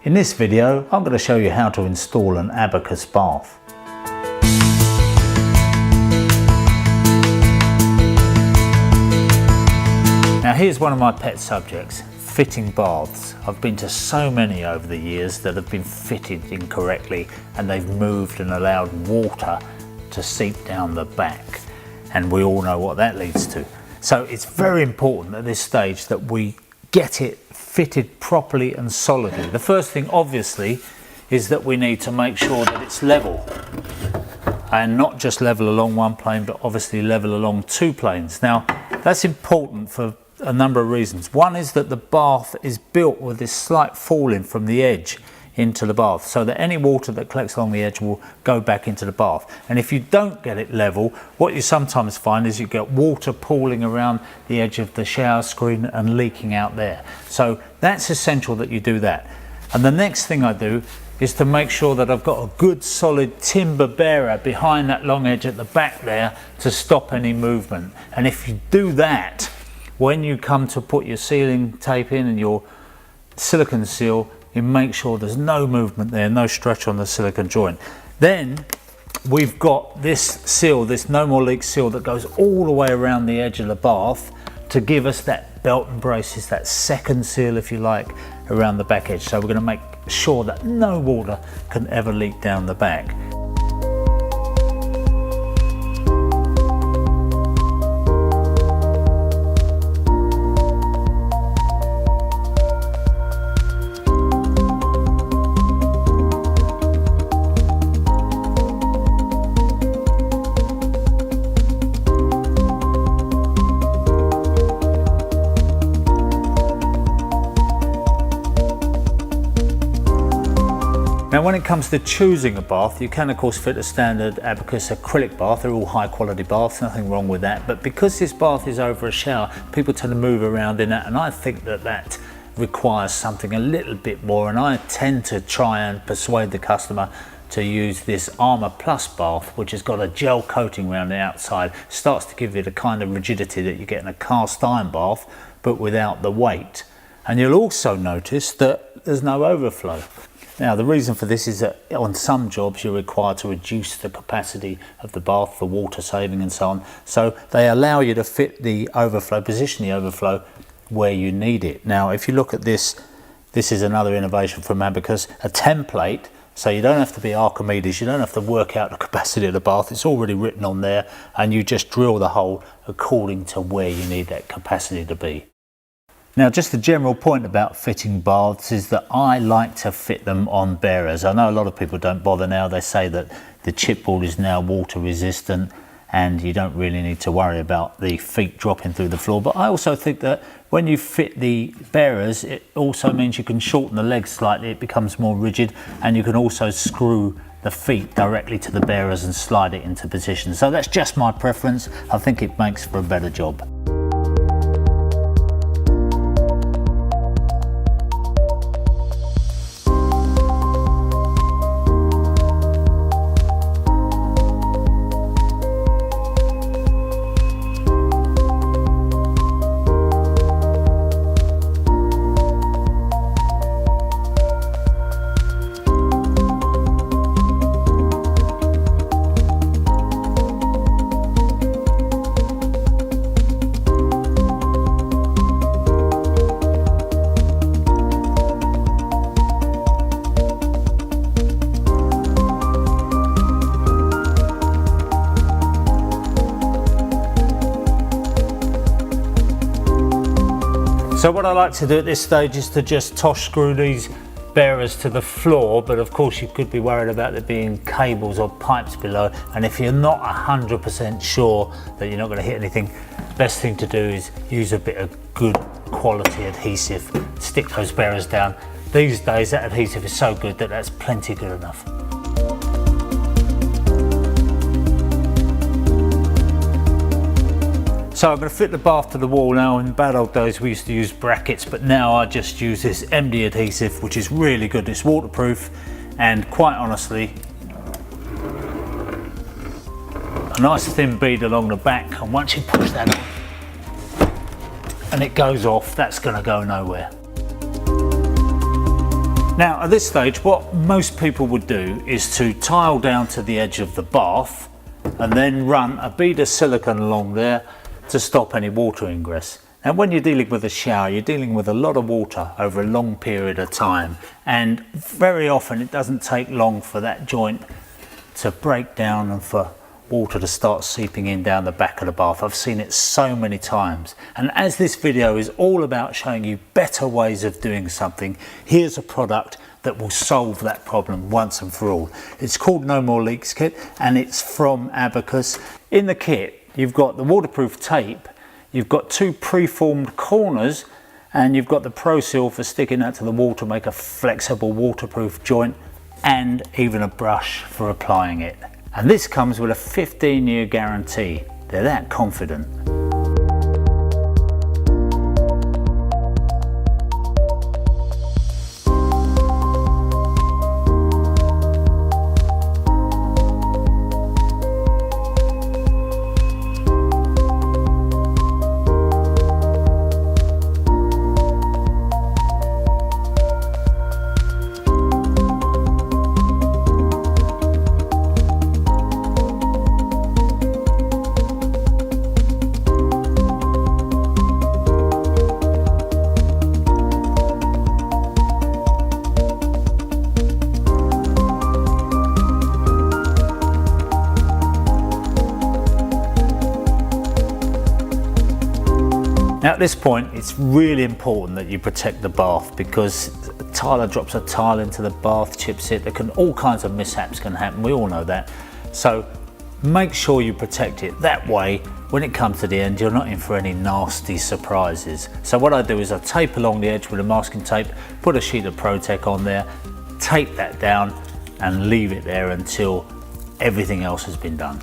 In this video, I'm going to show you how to install an Abacus bath. Now here's one of my pet subjects, fitting baths. I've been to so many over the years that have been fitted incorrectly and they've moved and allowed water to seep down the back. And we all know what that leads to. So it's very important at this stage that we get it fitted properly and solidly. The first thing obviously is that we need to make sure that it's level, and not just level along one plane but obviously level along two planes. Now that's important for a number of reasons. One is that the bath is built with this slight falling from the edge into the bath, so that any water that collects along the edge will go back into the bath. And if you don't get it level, what you sometimes find is you get water pooling around the edge of the shower screen and leaking out there. So that's essential that you do that. And the next thing I do is to make sure that I've got a good solid timber bearer behind that long edge at the back there to stop any movement. And if you do that, when you come to put your sealing tape in and your silicone seal, you make sure there's no movement there, no stretch on the silicone joint. Then we've got this seal, this no more leak seal, that goes all the way around the edge of the bath to give us that belt and braces, that second seal if you like, around the back edge. So we're going to make sure that no water can ever leak down the back. Now when it comes to choosing a bath, you can of course fit a standard Abacus acrylic bath. They're all high quality baths, nothing wrong with that. But because this bath is over a shower, people tend to move around in that, and I think that that requires something a little bit more, and I tend to try and persuade the customer to use this Armour Plus bath, which has got a gel coating around the outside. Starts to give you the kind of rigidity that you get in a cast iron bath, but without the weight. And you'll also notice that there's no overflow. Now the reason for this is that on some jobs you're required to reduce the capacity of the bath for water saving and so on. So they allow you to fit the overflow, position the overflow where you need it. Now if you look at this, this is another innovation from Abacus, a template, so you don't have to be Archimedes, you don't have to work out the capacity of the bath, it's already written on there, and you just drill the hole according to where you need that capacity to be. Now just the general point about fitting baths is that I like to fit them on bearers. I know a lot of people don't bother now. They say that the chipboard is now water resistant and you don't really need to worry about the feet dropping through the floor. But I also think that when you fit the bearers, it also means you can shorten the legs slightly. It becomes more rigid, and you can also screw the feet directly to the bearers and slide it into position. So that's just my preference. I think it makes for a better job. So what I like to do at this stage is to just tosh screw these bearers to the floor, but of course you could be worried about there being cables or pipes below, and if you're not 100% sure that you're not going to hit anything, best thing to do is use a bit of good quality adhesive, stick those bearers down. These days that adhesive is so good that that's plenty good enough. So I'm going to fit the bath to the wall now. In the bad old days we used to use brackets, but now I just use this MD adhesive, which is really good. It's waterproof, and quite honestly, a nice thin bead along the back, and once you push that on and it goes off, that's going to go nowhere. Now at this stage, what most people would do is to tile down to the edge of the bath and then run a bead of silicone along there to stop any water ingress. Now when you're dealing with a shower, you're dealing with a lot of water over a long period of time, and very often it doesn't take long for that joint to break down and for water to start seeping in down the back of the bath. I've seen it so many times, and as this video is all about showing you better ways of doing something, here's a product that will solve that problem once and for all. It's called No More Leaks Kit, and it's from Abacus. In the kit you've got the waterproof tape, you've got 2 preformed corners, and you've got the Pro Seal for sticking that to the wall to make a flexible waterproof joint, and even a brush for applying it. And this comes with a 15-year guarantee. They're that confident. Now at this point it's really important that you protect the bath, because a tiler drops a tile into the bath, chips it, all kinds of mishaps can happen, we all know that. So make sure you protect it. That way when it comes to the end you're not in for any nasty surprises. So what I do is I tape along the edge with a masking tape, put a sheet of Protec on there, tape that down and leave it there until everything else has been done.